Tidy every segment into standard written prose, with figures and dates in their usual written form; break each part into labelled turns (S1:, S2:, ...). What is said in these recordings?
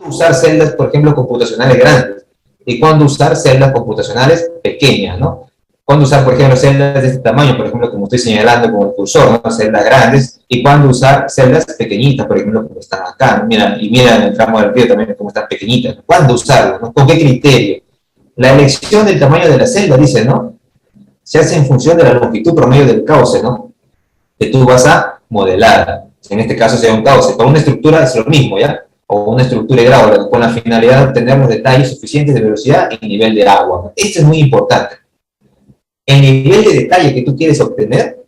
S1: Usar celdas, por ejemplo, computacionales grandes y cuándo usar celdas computacionales pequeñas, ¿no? Cuándo usar, por ejemplo, celdas de este tamaño, por ejemplo, como estoy señalando con el cursor, ¿no? Celdas grandes, y cuándo usar celdas pequeñitas, por ejemplo, como están acá, ¿no? Mira, y mira en el tramo del río también como están pequeñitas, ¿no? ¿Cuándo usarlo, ¿no? ¿Con qué criterio? La elección del tamaño de la celda, dice, ¿no? Se hace en función de la longitud promedio del cauce, ¿no? Que tú vas a modelar. En este caso sería un cauce. Para una estructura es lo mismo, ¿ya? O una estructura hidráulica, con la finalidad de obtener los detalles suficientes de velocidad y nivel de agua. Esto es muy importante. El nivel de detalle que tú quieres obtener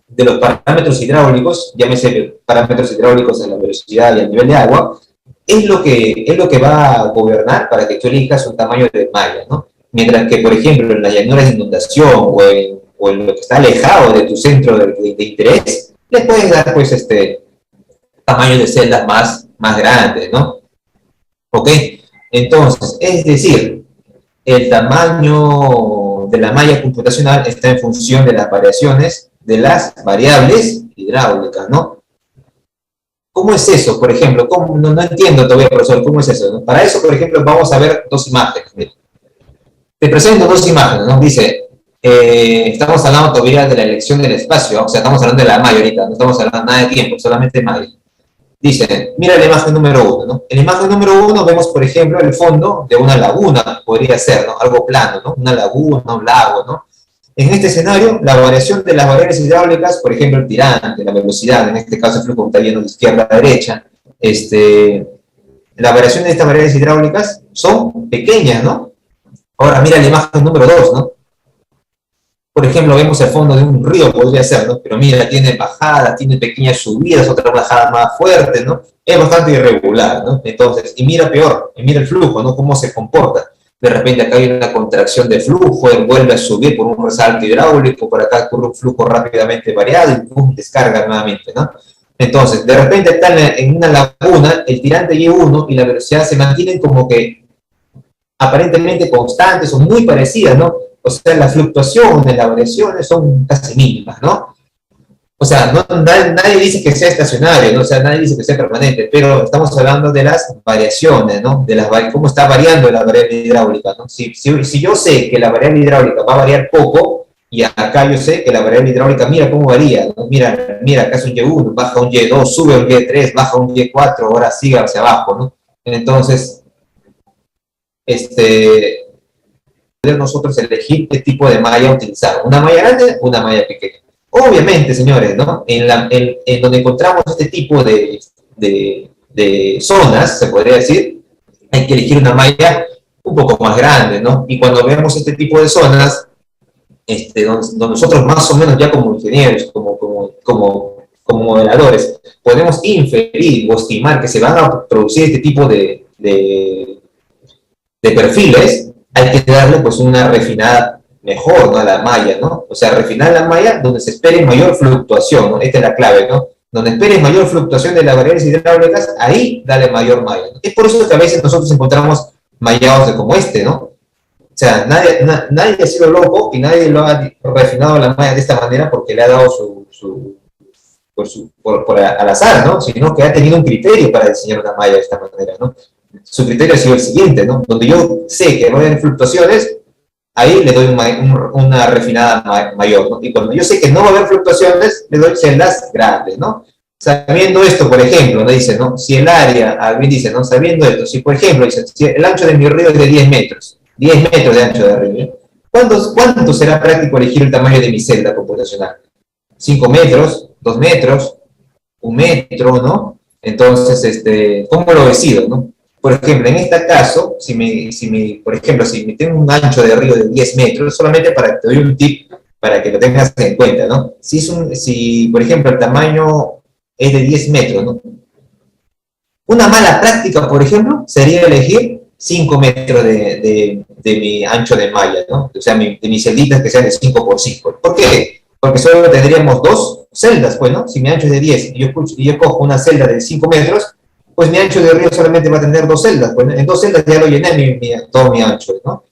S1: de los parámetros hidráulicos, llámese parámetros hidráulicos a la velocidad y al nivel de agua, es lo que va a gobernar para que tú elijas un tamaño de malla, ¿no? Mientras que, por ejemplo, en las llanuras de inundación o en lo que está alejado de tu centro de interés, le puedes dar, pues, tamaño de celdas más grandes, ¿no? ¿Ok? Entonces, es decir, el tamaño de la malla computacional está en función de las variaciones de las variables hidráulicas, ¿no? ¿Cómo es eso? Por ejemplo, no entiendo todavía, profesor, ¿cómo es eso? ¿No? Para eso, por ejemplo, vamos a ver dos imágenes. Mira. Te presento dos imágenes, ¿no? Dice, estamos hablando todavía de la elección del espacio, ¿no? O sea, estamos hablando de la malla ahorita, no estamos hablando nada de tiempo, solamente malla. Dice, mira la imagen número 1, ¿no? En la imagen número 1 vemos, por ejemplo, el fondo de una laguna, podría ser, ¿no? Algo plano, ¿no? Una laguna, un lago, ¿no? En este escenario, la variación de las variables hidráulicas, por ejemplo, el tirante, la velocidad, en este caso el flujo está yendo de izquierda a derecha, la variación de estas variables hidráulicas son pequeñas, ¿no? Ahora, mira la imagen número 2, ¿no? Por ejemplo, vemos el fondo de un río, podría ser, ¿no? Pero mira, tiene bajadas, tiene pequeñas subidas, otras bajadas más fuertes, ¿no? Es bastante irregular, ¿no? Entonces, y mira peor, y mira el flujo, ¿no? Cómo se comporta. De repente acá hay una contracción de flujo, él vuelve a subir por un resalto hidráulico, por acá ocurre un flujo rápidamente variado y ¡pum! Descarga nuevamente, ¿no? Entonces, de repente está en una laguna, el tirante Y1 y la velocidad se mantienen como que aparentemente constantes o muy parecidas, ¿no? O sea, las fluctuaciones, las variaciones son casi mínimas, ¿no? O sea, nadie dice que sea estacionario, ¿no? O sea, nadie dice que sea permanente, pero estamos hablando de las variaciones, ¿no? De cómo está variando la variable hidráulica, ¿no? Si yo sé que la variable hidráulica va a variar poco, y acá yo sé que la variable hidráulica, mira cómo varía, ¿no? Mira, acá es un Y1, baja un Y2, sube un Y3, baja un Y4, ahora sigue hacia abajo, ¿no? Entonces, nosotros elegir qué tipo de malla utilizar, una malla grande o una malla pequeña. Obviamente, señores, ¿no? En donde encontramos este tipo de zonas, se podría decir, hay que elegir una malla un poco más grande, ¿no? Y cuando vemos este tipo de zonas, donde nosotros más o menos ya como ingenieros, como modeladores, podemos inferir o estimar que se van a producir este tipo de perfiles, hay que darle pues una refinada mejor, ¿no? A la malla, ¿no? O sea, refinar la malla donde se espere mayor fluctuación, ¿no? Esta es la clave, ¿no? Donde espere mayor fluctuación de las variables hidráulicas, ahí dale mayor malla, ¿no? Es por eso que a veces nosotros encontramos mallados como este, ¿no? O sea, nadie ha sido loco y nadie lo ha refinado la malla de esta manera porque le ha dado al azar, ¿no? Sino que ha tenido un criterio para diseñar una malla de esta manera, ¿no? Su criterio ha sido el siguiente, ¿no? Donde yo sé que va a haber fluctuaciones, ahí le doy una refinada mayor, ¿no? Y cuando yo sé que no va a haber fluctuaciones, le doy celdas grandes, ¿no? Sabiendo esto, por ejemplo, ¿no? Dice, ¿no? Si el área, alguien dice, ¿no? Sabiendo esto, si por ejemplo, dice, si el ancho de mi río es de 10 metros de ancho de río, ¿cuánto será práctico elegir el tamaño de mi celda computacional? 5 metros, 2 metros, 1 metro, ¿no? Entonces, ¿cómo lo decido, no? Por ejemplo, en este caso, por ejemplo, si me tengo un ancho de río de 10 metros, solamente para que te doy un tip para que lo tengas en cuenta, ¿no? Si por ejemplo, el tamaño es de 10 metros, ¿no? Una mala práctica, por ejemplo, sería elegir 5 metros de mi ancho de malla, ¿no? O sea, de mis celditas que sean de 5 por 5. ¿Por qué? Porque solo tendríamos 2 celdas, pues, ¿no? Si mi ancho es de 10 y yo cojo una celda de 5 metros, pues mi ancho de río solamente va a tener 2 celdas. Pues en 2 celdas ya lo llené todo mi ancho, ¿no?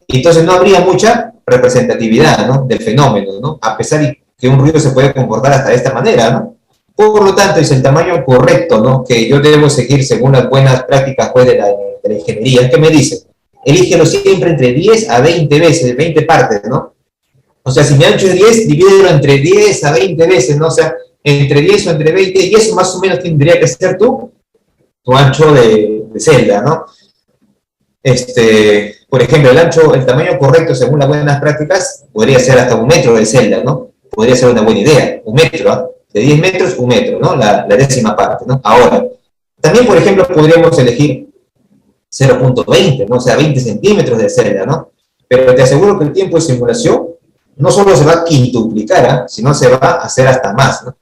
S1: Y entonces no habría mucha representatividad, ¿no? Del fenómeno, ¿no? A pesar de que un río se puede comportar hasta de esta manera, ¿no? Por lo tanto, es el tamaño correcto, ¿no?, que yo debo seguir según las buenas prácticas, pues, de la ingeniería. ¿Qué me dice? Elígelo siempre entre 10 a 20 veces, 20 partes, ¿no? O sea, si mi ancho es 10, divídelo entre 10 a 20 veces, ¿no? O sea, entre 10 o entre 20, y eso más o menos tendría que ser tu ancho de celda, ¿no? Por ejemplo, el tamaño correcto según las buenas prácticas podría ser hasta 1 metro de celda, ¿no? Podría ser una buena idea, 1 metro, ¿eh? De 10 metros, 1 metro, ¿no? La décima parte, ¿no? Ahora, también, por ejemplo, podríamos elegir 0,20, ¿no? O sea, 20 centímetros de celda, ¿no? Pero te aseguro que el tiempo de simulación no solo se va a quintuplicar, ¿eh?, sino se va a hacer hasta más, ¿no?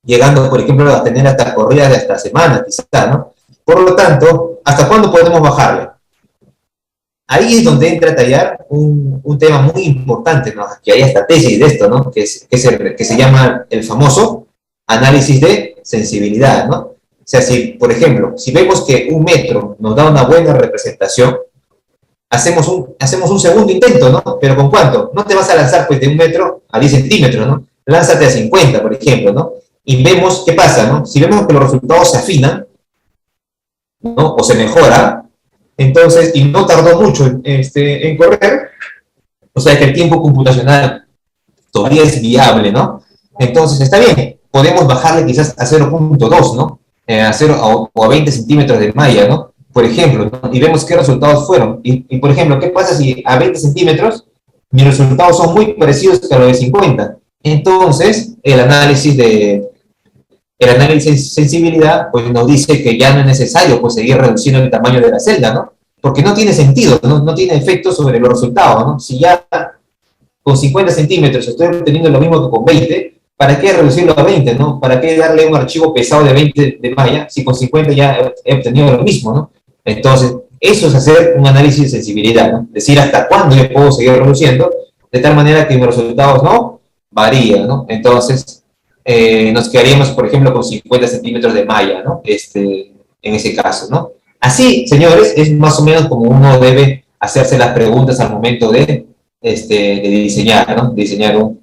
S1: Llegando, por ejemplo, a tener hasta corridas de hasta semanas, quizá, ¿no? Por lo tanto, ¿hasta cuándo podemos bajarle? Ahí es donde entra a tallar un tema muy importante, ¿no? Que hay hasta tesis de esto, ¿no? Que se llama el famoso análisis de sensibilidad, ¿no? O sea, si, por ejemplo, si vemos que 1 metro nos da una buena representación, hacemos un segundo intento, ¿no? Pero ¿con cuánto? No te vas a lanzar, pues, de 1 metro a 10 centímetros, ¿no? Lánzate a 50, por ejemplo, ¿no? Y vemos qué pasa, ¿no? Si vemos que los resultados se afinan, ¿no?, o se mejora, entonces, y no tardó mucho en correr, o sea que el tiempo computacional todavía es viable, ¿no? Entonces, está bien, podemos bajarle quizás a 0,2, ¿no? A 0 o a 20 centímetros de malla, ¿no? Por ejemplo, ¿no? Y vemos qué resultados fueron. Y, por ejemplo, ¿qué pasa si a 20 centímetros mis resultados son muy parecidos a los de 50? Entonces, el análisis de sensibilidad, pues, nos dice que ya no es necesario, pues, seguir reduciendo el tamaño de la celda, ¿no? Porque no tiene sentido, no tiene efecto sobre los resultados, ¿no? Si ya con 50 centímetros estoy obteniendo lo mismo que con 20, ¿para qué reducirlo a 20, no? ¿Para qué darle un archivo pesado de 20 de malla si con 50 ya he obtenido lo mismo, ¿no? Entonces, eso es hacer un análisis de sensibilidad, ¿no? Decir hasta cuándo yo puedo seguir reduciendo, de tal manera que mis resultados no varían, ¿no? Entonces, nos quedaríamos, por ejemplo, con 50 centímetros de malla, ¿no? En ese caso, ¿no? Así, señores, es más o menos como uno debe hacerse las preguntas al momento de diseñar, ¿no? Diseñar un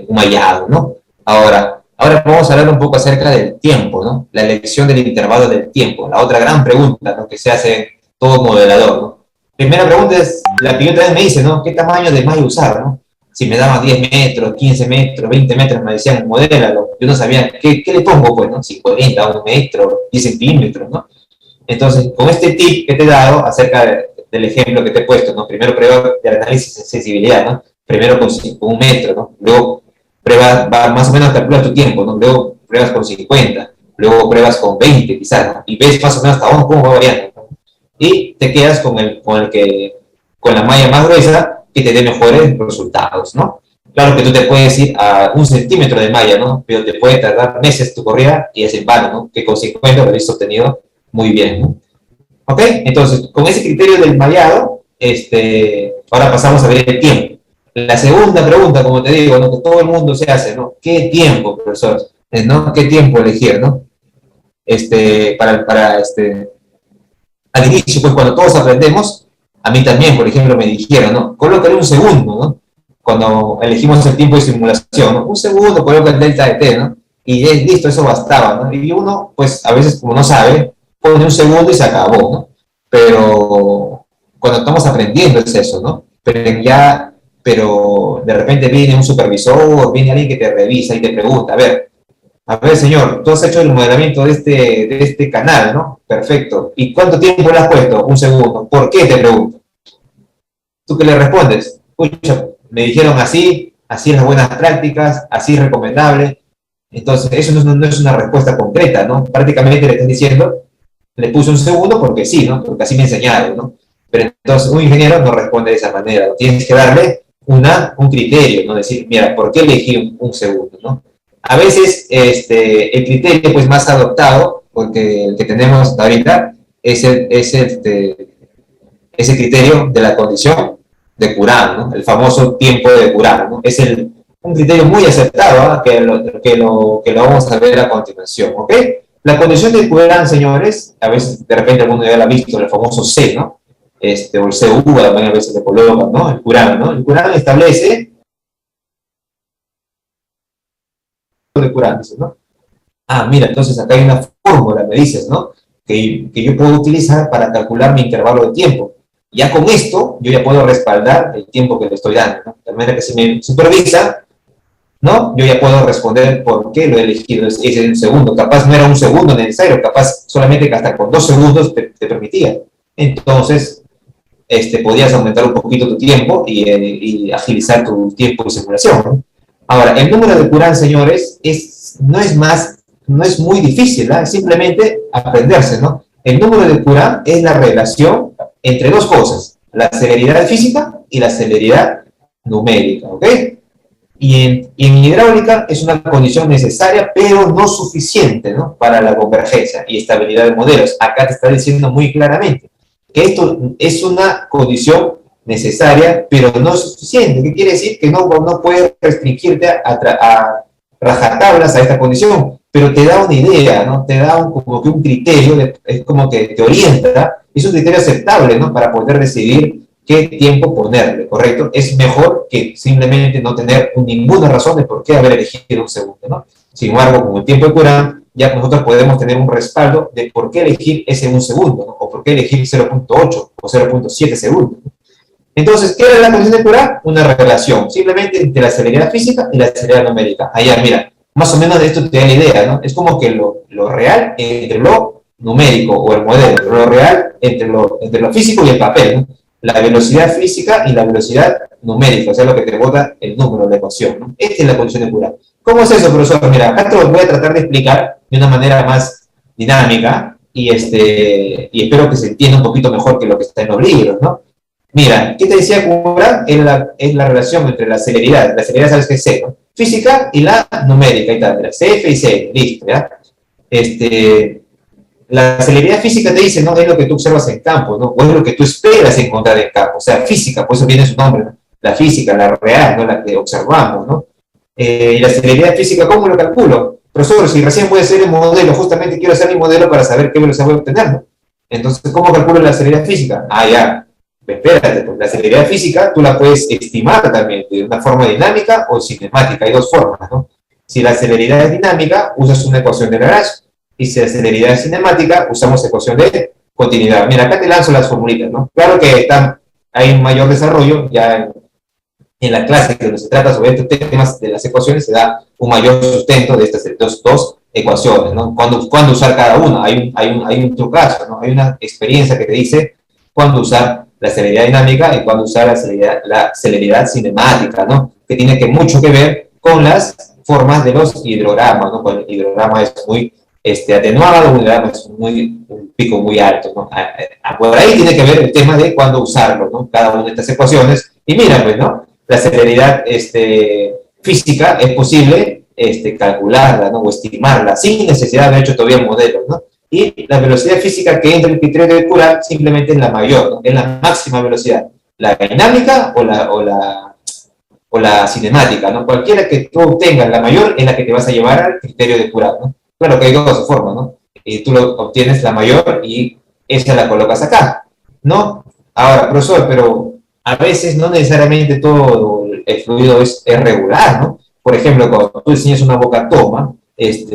S1: mallado, ¿no? Ahora vamos a hablar un poco acerca del tiempo, ¿no? La elección del intervalo del tiempo, la otra gran pregunta, ¿no?, que se hace todo modelador, ¿no? Primera pregunta es la que yo también me hice, ¿no? ¿Qué tamaño de malla usar, no? Si me daban 10 metros, 15 metros, 20 metros, me decían, modélalo. Yo no sabía, ¿qué le pongo, pues, no? 50, 1 metro, 10 centímetros, ¿no? Entonces, con este tip que te he dado acerca del ejemplo que te he puesto, ¿no? Primero prueba de análisis de sensibilidad, ¿no? Primero con 1 metro, ¿no? Luego pruebas, más o menos calculas tu tiempo, ¿no? Luego pruebas con 50, luego pruebas con 20 quizás, ¿no? Y ves más o menos hasta dónde, cómo va variando, ¿no? Y te quedas con la malla más gruesa que te dé mejores resultados, ¿no? Claro que tú te puedes ir a 1 centímetro de malla, ¿no? Pero te puede tardar meses tu corrida y es en vano, ¿no? Que con 50 lo habéis obtenido muy bien, ¿no? ¿Ok? Entonces, con ese criterio del mallado, ahora pasamos a ver el tiempo. La segunda pregunta, como te digo, ¿no?, que todo el mundo se hace, ¿no? ¿Qué tiempo, profesor? ¿No? ¿Qué tiempo elegir, no? Al inicio, pues, cuando todos aprendemos, a mí también, por ejemplo, me dijeron, ¿no? Colócale 1 segundo, ¿no? Cuando elegimos el tiempo de simulación, ¿no? 1 segundo, coloca el delta de t, ¿no? Y listo, eso bastaba, ¿no? Y uno, pues, a veces, como no sabe, pone 1 segundo y se acabó, ¿no? Pero cuando estamos aprendiendo es eso, ¿no? Pero de repente viene un supervisor, viene alguien que te revisa y te pregunta, a ver, señor, tú has hecho el modelamiento de este canal, ¿no? Perfecto. ¿Y cuánto tiempo le has puesto? 1 segundo. ¿Por qué? Te pregunto. ¿Tú qué le respondes? Escucha, me dijeron así, así es las buenas prácticas, así es recomendable. Entonces, eso no es una respuesta concreta, ¿no? Prácticamente le estás diciendo, le puse 1 segundo porque sí, ¿no? Porque así me enseñaron, ¿no? Pero entonces un ingeniero no responde de esa manera. Tienes que darle un criterio, ¿no? Decir, mira, ¿por qué elegí 1 segundo, ¿no? A veces el criterio, pues, más adoptado, porque el que tenemos ahorita, es ese criterio de la condición de Courant, ¿no? El famoso tiempo de Courant, ¿no? Es un criterio muy aceptado, ¿eh?, que lo vamos a ver a continuación, ¿ok? La condición de Courant, señores, a veces de repente alguno ya lo ha visto, el famoso C, ¿no? O el CU, también a veces le colocan, ¿no? El Courant, ¿no? El Courant establece de Courant, dices, ¿no? Ah, mira, entonces acá hay una fórmula, me dices, ¿no? Que yo puedo utilizar para calcular mi intervalo de tiempo. Ya con esto, yo ya puedo respaldar el tiempo que le estoy dando, ¿no? De manera que si me supervisa, ¿no? Yo ya puedo responder por qué lo he elegido ese un segundo. Capaz no era un segundo necesario, capaz solamente que hasta con 2 segundos te permitía. Entonces, podías aumentar un poquito tu tiempo y agilizar tu tiempo de simulación, ¿no? Ahora, el número de Courant, señores, no es muy difícil, ¿no? Es simplemente aprenderse, ¿no? El número de Courant es la relación entre dos cosas, la celeridad física y la celeridad numérica, ¿ok? Y en hidráulica es una condición necesaria, pero no suficiente, ¿no? Para la convergencia y estabilidad de modelos. Acá te está diciendo muy claramente que esto es una condición necesaria, pero no suficiente. ¿Qué quiere decir? Que no puedes restringirte a rajatablas a esta condición, pero te da una idea, ¿no? Te da como que un criterio, es como que te orienta, es un criterio aceptable, ¿no? Para poder decidir qué tiempo ponerle, ¿correcto? Es mejor que simplemente no tener ninguna razón de por qué haber elegido un segundo, ¿no? Sin embargo, con el tiempo de Courant, ya nosotros podemos tener un respaldo de por qué elegir ese un segundo, ¿no? O por qué elegir 0.8 o 0.7 segundos, ¿no? Entonces, ¿qué era la condición de Courant? Una relación, simplemente entre la celeridad física y la celeridad numérica. Allá, mira, más o menos de esto te da la idea, ¿no? Es como que lo real entre lo numérico o el modelo, lo real entre lo físico y el papel, ¿no? La velocidad física y la velocidad numérica, o sea, lo que te bota el número, la ecuación, ¿no? Esta es la condición de Courant. ¿Cómo es eso, profesor? Mira, acá te lo voy a tratar de explicar de una manera más dinámica y espero que se entienda un poquito mejor que lo que está en los libros, ¿no? Mira, ¿qué te decía Courant? Es la relación entre la celeridad sabes que es C, ¿no? Física y la numérica, y tal, mira, CF y C, listo, ¿ya? La celeridad física te dice, ¿no? Es lo que tú observas en campo, ¿no? O es lo que tú esperas encontrar en campo, o sea, física, por eso viene su nombre, ¿no? La física, la real, ¿no? La que observamos, ¿no? Y la celeridad física, ¿cómo lo calculo? Profesor, si recién voy a hacer el modelo, justamente quiero hacer mi modelo para saber qué velocidad voy a obtener, ¿no? Entonces, ¿cómo calculo la celeridad física? Ah, ya, espérate, pues la celeridad física tú la puedes estimar también de una forma dinámica o cinemática, hay dos formas, ¿no? Si la celeridad es dinámica, usas una ecuación de Lagrange, y si la celeridad es cinemática, usamos ecuación de continuidad. Mira, acá te lanzo las formulitas, ¿no? Claro que hay un mayor desarrollo, ya en la clase que se trata sobre estos temas de las ecuaciones, se da un mayor sustento de estas dos ecuaciones, ¿no? Cuándo usar cada una, hay un trucazo, ¿no? Hay una experiencia que te dice cuándo usar la celeridad dinámica y cuándo usar la celeridad cinemática, ¿no? Que tiene mucho que ver con las formas de los hidrogramas, ¿no? Cuando el hidrograma es muy atenuado, un hidrograma es un pico muy alto, ¿no? Por ahí tiene que ver el tema de cuándo usarlo, ¿no? Cada una de estas ecuaciones. Y mira, pues, ¿no? La celeridad física es posible calcularla, ¿no? O estimarla sin necesidad de haber hecho todavía modelos, ¿no? Y la velocidad física que entra en el criterio de Courant simplemente es la mayor, ¿no? Es la máxima velocidad, la dinámica o la cinemática, ¿no? Cualquiera que tú obtengas la mayor es la que te vas a llevar al criterio de Courant, ¿no? Claro que hay dos formas, ¿no? Y tú obtienes la mayor y esa la colocas acá, ¿no? Ahora, profesor, pero a veces no necesariamente todo el fluido es regular, ¿no? Por ejemplo, cuando tú diseñas una boca toma,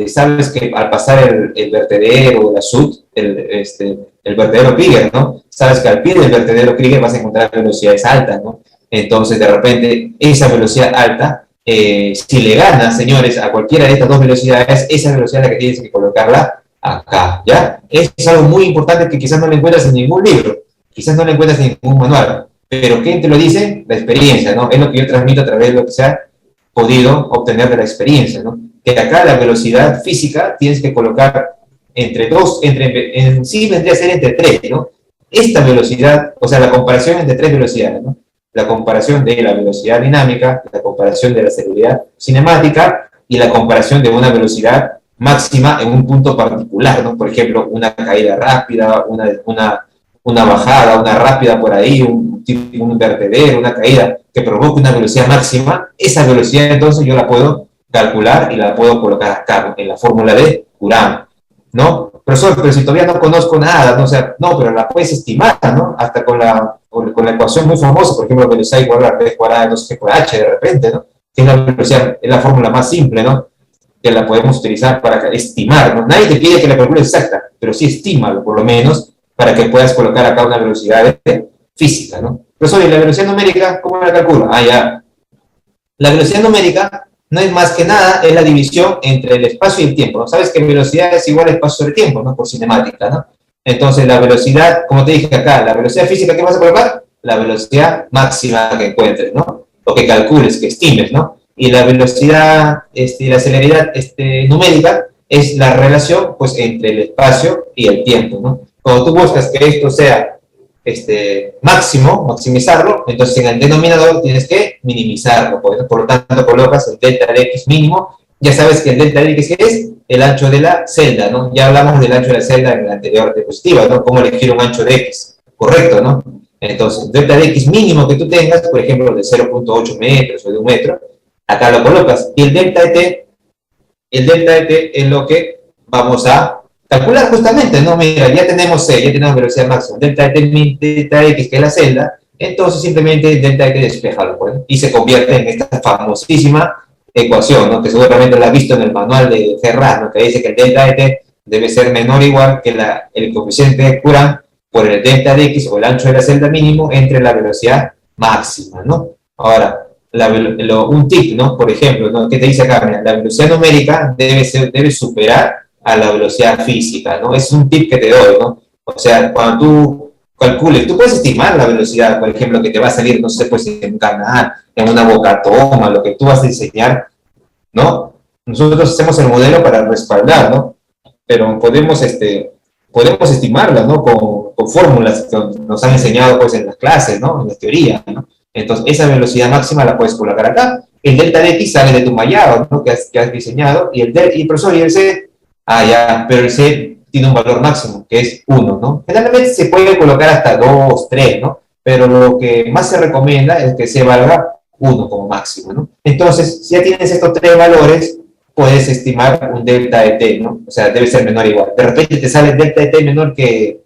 S1: sabes que al pasar el vertedero, la SUT, el vertedero Krieger, ¿no? Sabes que al pie del vertedero Krieger vas a encontrar velocidades altas, ¿no? Entonces, de repente, esa velocidad alta, si le ganas, señores, a cualquiera de estas dos velocidades, esa velocidad es la que tienes que colocarla acá, ¿ya? Es algo muy importante que quizás no lo encuentras en ningún libro, quizás no lo encuentras en ningún manual, pero ¿quién te lo dice? La experiencia, ¿no? Es lo que yo transmito a través de lo que se ha podido obtener de la experiencia, ¿no? Que acá la velocidad física tienes que colocar entre dos, en sí vendría a ser entre tres, ¿no? Esta velocidad, o sea, la comparación entre tres velocidades, ¿no? La comparación de la velocidad dinámica, la comparación de la celeridad cinemática y la comparación de una velocidad máxima en un punto particular, ¿no? Por ejemplo, una caída rápida, una bajada, una rápida por ahí, un vertedero, una caída que provoque una velocidad máxima, esa velocidad entonces yo la puedo calcular y la puedo colocar acá, ¿no? En la fórmula de Courant, ¿no? Profesor, pero si todavía no conozco nada, ¿no? O sea, no, pero la puedes estimar, ¿no? Hasta con la ecuación muy famosa, por ejemplo, velocidad igual a B cuadrada de 2G por H de repente, ¿no? Que es la velocidad, es la fórmula más simple, ¿no? que la podemos utilizar para estimar, ¿no? Nadie te pide que la calcules exacta, pero sí estímalo, por lo menos, para que puedas colocar acá una velocidad física, ¿no? Profesor, ¿y la velocidad numérica cómo la calculo? Ah, ya. La velocidad numérica no es más que nada, es la división entre el espacio y el tiempo, ¿no? Sabes que velocidad es igual a espacio sobre tiempo, ¿no? Por cinemática, ¿no? Entonces, la velocidad, como te dije acá, la velocidad física que vas a colocar, la velocidad máxima que encuentres, ¿no? O que calcules, que estimes, ¿no? Y la velocidad, la celeridad numérica es la relación, pues, entre el espacio y el tiempo, ¿no? Cuando tú buscas que esto sea máximo, maximizarlo, entonces en el denominador tienes que minimizarlo, por lo tanto colocas el delta de x mínimo, ya sabes que el delta de x es el ancho de la celda, ¿no? Ya hablamos del ancho de la celda en la anterior diapositiva, ¿no? Cómo elegir un ancho de x, correcto, ¿no? Entonces, el delta de x mínimo que tú tengas, por ejemplo, de 0.8 metros o de 1 metro, acá lo colocas, y el delta de t es lo que vamos a calcular justamente, ¿no? Mira, ya tenemos C, ya tenemos velocidad máxima, delta de t, delta de x, que es la celda, entonces simplemente delta de t despejalo, pues, y se convierte en esta famosísima ecuación, ¿no? Que seguramente la has visto en el manual de Ferrat, ¿no? Que dice que el delta de t debe ser menor o igual que el coeficiente de Courant por el delta de x o el ancho de la celda mínimo entre la velocidad máxima, ¿no? Ahora, un tip, ¿no? Por ejemplo, ¿no? ¿Qué te dice acá? Mira, la velocidad numérica debe superar a la velocidad física, ¿no? Es un tip que te doy, ¿no? O sea, cuando tú calcules, tú puedes estimar la velocidad, por ejemplo, que te va a salir, no sé, pues en un canal, en una bocatoma, lo que tú vas a diseñar, ¿no? Nosotros hacemos el modelo para respaldar, ¿no? Pero podemos estimarla, ¿no? Con fórmulas que nos han enseñado, pues, en las clases, ¿no? En la teoría, ¿no? Entonces, esa velocidad máxima la puedes colocar acá. El delta de x sale de tu mallado, ¿no? Que has diseñado, y el profesor, y el c, ya, pero el c tiene un valor máximo, que es 1, ¿no? Generalmente se puede colocar hasta 2, 3, ¿no? Pero lo que más se recomienda es que c valga 1 como máximo, ¿no? Entonces, si ya tienes estos tres valores, puedes estimar un delta de t, ¿no? O sea, debe ser menor o igual. De repente te sale delta de t menor que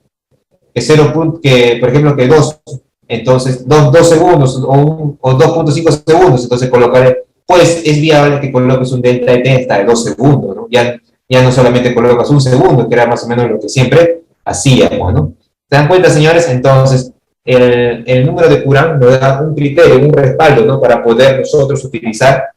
S1: 0, por ejemplo, que 2. Entonces, 2 segundos o 2.5 segundos, entonces colocaré, pues es viable que coloques un delta de t hasta de 2 segundos, ¿no? Ya no solamente colocas un segundo, que era más o menos lo que siempre hacíamos, ¿no? ¿Se dan cuenta, señores? Entonces, el número de Courant nos da un criterio, un respaldo, ¿no? Para poder nosotros utilizar,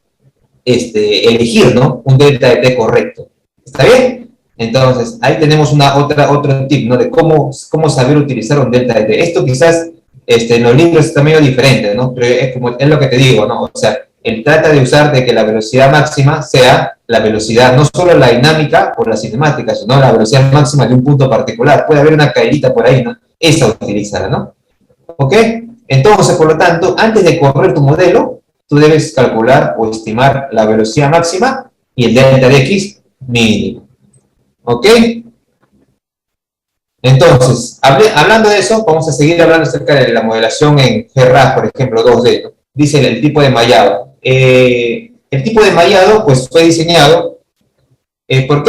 S1: elegir, ¿no? Un delta de t correcto. ¿Está bien? Entonces, ahí tenemos otro tip, ¿no? De cómo saber utilizar un delta de t. Esto quizás en los libros está medio diferente, ¿no? Pero es lo que te digo, ¿no? O sea, él trata de usar de que la velocidad máxima sea la velocidad, no solo la dinámica o la cinemática, sino la velocidad máxima de un punto particular. Puede haber una caída por ahí, ¿no? Esa utilízala, ¿no? ¿Ok? Entonces, por lo tanto, antes de correr tu modelo, tú debes calcular o estimar la velocidad máxima y el delta de x mínimo. ¿Ok? Entonces, hablando de eso, vamos a seguir hablando acerca de la modelación en GRAS, por ejemplo, 2D, ¿no? Dice el tipo de mallado. El tipo de mallado, pues, fue diseñado. ¿Por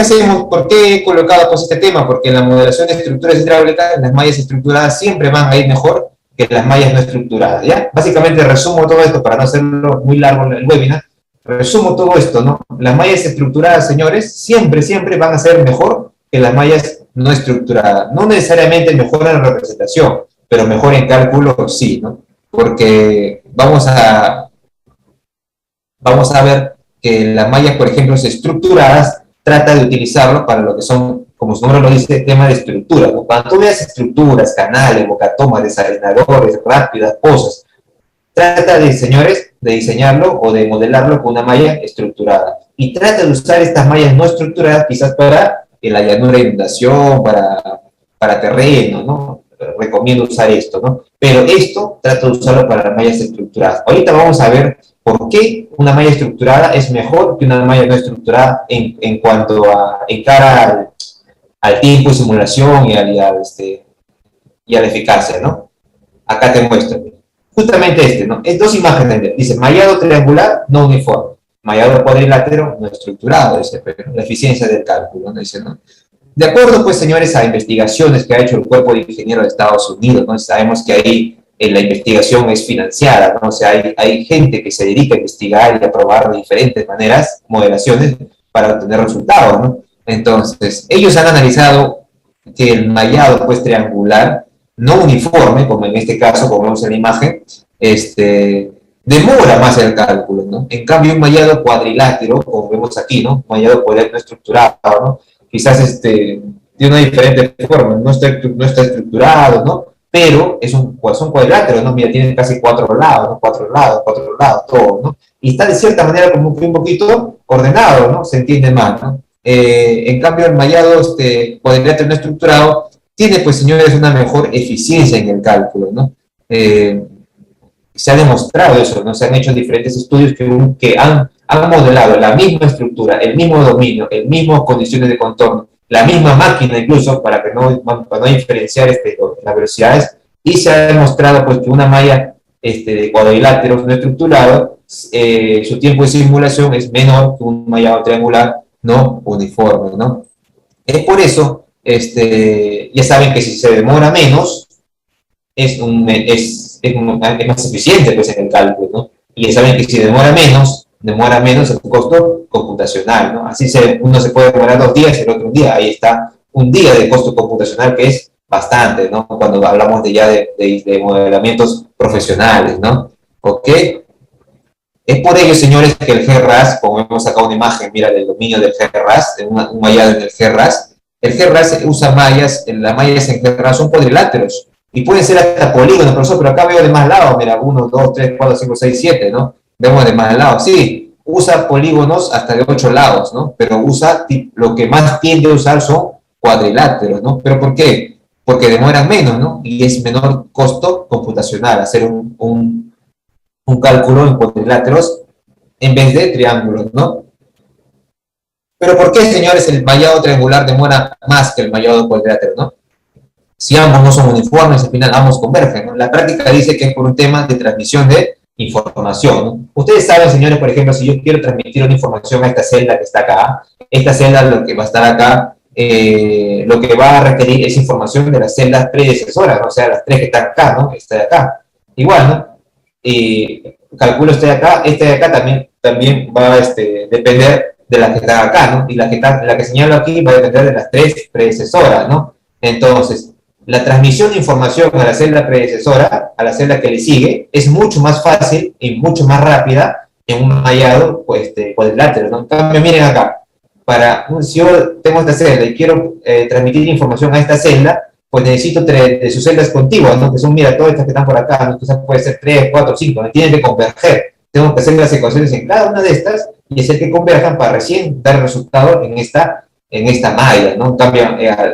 S1: qué he colocado pues, este tema? Porque en la modelación de estructuras hidráulicas, las mallas estructuradas siempre van a ir mejor que las mallas no estructuradas, ¿ya? Básicamente resumo todo esto para no hacerlo muy largo el webinar. Resumo todo esto, ¿no? Las mallas estructuradas, señores, siempre van a ser mejor que las mallas no estructuradas. No necesariamente mejor en representación, pero mejor en cálculo sí, ¿no? Porque vamos a ver que las mallas, por ejemplo, estructuradas, trata de utilizarlo para lo que son, como su nombre lo dice, tema de estructura, ¿no? Cuando tú veas estructuras, canales, bocatomas, desarenadores, rápidas, pozas, trata de, señores, de diseñarlo o de modelarlo con una malla estructurada. Y trata de usar estas mallas no estructuradas quizás para la llanura de inundación, para terreno, ¿no? Recomiendo usar esto, ¿no? Pero esto trata de usarlo para las mallas estructuradas. Ahorita vamos a ver por qué una malla estructurada es mejor que una malla no estructurada en cuanto a, en cara al tiempo de simulación y a la eficacia, ¿no? Acá te muestro. Justamente ¿no? Es dos imágenes. Dice, mallado triangular no uniforme. Mallado cuadrilátero no estructurado, dice, pero la eficiencia del cálculo, ¿no? Dice, ¿no? De acuerdo, pues, señores, a investigaciones que ha hecho el Cuerpo de Ingenieros de Estados Unidos, ¿no? Sabemos que ahí la investigación es financiada, ¿no? O sea, hay gente que se dedica a investigar y a probar de diferentes maneras, modelaciones, para obtener resultados, ¿no? Entonces, ellos han analizado que el mallado pues triangular, no uniforme, como en este caso, como vemos en la imagen, demora más el cálculo, ¿no? En cambio, un mallado cuadrilátero, como vemos aquí, ¿no? Un mallado cuadrilátero estructurado, ¿no? Quizás de una diferente forma, no está estructurado, ¿no? Pero son cuadriláteros, ¿no? Mira, tienen casi 4 lados, ¿no? 4 lados, todo, ¿no? Y está de cierta manera como que un poquito ordenado, ¿no? Se entiende más, ¿no? En cambio, el mallado cuadrilátero no estructurado tiene, pues, señores, una mejor eficiencia en el cálculo, ¿no? Se ha demostrado eso, ¿no? Se han hecho diferentes estudios que han modelado la misma estructura, el mismo dominio, el mismo condiciones de contorno, la misma máquina incluso, para no diferenciar las velocidades, y se ha demostrado pues, que una malla de cuadriláteros no estructurado, su tiempo de simulación es menor que un mallado triangular no uniforme, ¿no? Es por eso, ya saben que si se demora menos, es más eficiente pues, en el cálculo, ¿no? Y ya saben que si demora menos el costo computacional, ¿no? Así uno se puede demorar 2 días y el otro día, ahí está un día de costo computacional que es bastante, ¿no? Cuando hablamos de modelamientos profesionales, ¿no? ¿Ok? Es por ello, señores, que el GRAS, como vemos acá una imagen, mira, del dominio del GRAS, un mallado en el GRAS usa mallas, las mallas en GRAS son cuadriláteros, y pueden ser hasta polígonos, profesor, pero acá veo de más lados, mira, 1, 2, 3, 4, 5, 6, 7, ¿no? Vemos de más lados, sí, usa polígonos hasta de 8 lados, ¿no? Pero lo que más tiende a usar son cuadriláteros, ¿no? ¿Pero por qué? Porque demoran menos, ¿no? Y es menor costo computacional hacer un cálculo en cuadriláteros en vez de triángulos, ¿no? Pero ¿por qué, señores, el mallado triangular demora más que el mallado cuadrilátero, ¿no? Si ambos no son uniformes, al final ambos convergen, ¿no? La práctica dice que es por un tema de transmisión de información, ¿no? Ustedes saben, señores, por ejemplo, si yo quiero transmitir una información a esta celda que está acá, esta celda lo que va a estar acá, lo que va a requerir es información de las celdas predecesoras, ¿no? O sea, las 3 que están acá, ¿no? Esta de acá. Igual, ¿no? Calculo este de acá también va a depender de la que está acá, ¿no? Y la que señalo aquí va a depender de las 3 predecesoras, ¿no? Entonces, la transmisión de información a la celda predecesora, a la celda que le sigue, es mucho más fácil y mucho más rápida en un mallado pues, cuadrilátero, ¿no? En cambio, miren acá, si yo tengo esta celda y quiero transmitir información a esta celda, pues necesito de sus celdas contiguas, ¿no? Que son, mira, todas estas que están por acá, ¿no? Entonces puede ser 3, 4, 5, ¿no? Tienen que converger. Tengo que hacer las ecuaciones en cada una de estas y hacer que converjan para recién dar el resultado en esta malla, ¿no? En cambio,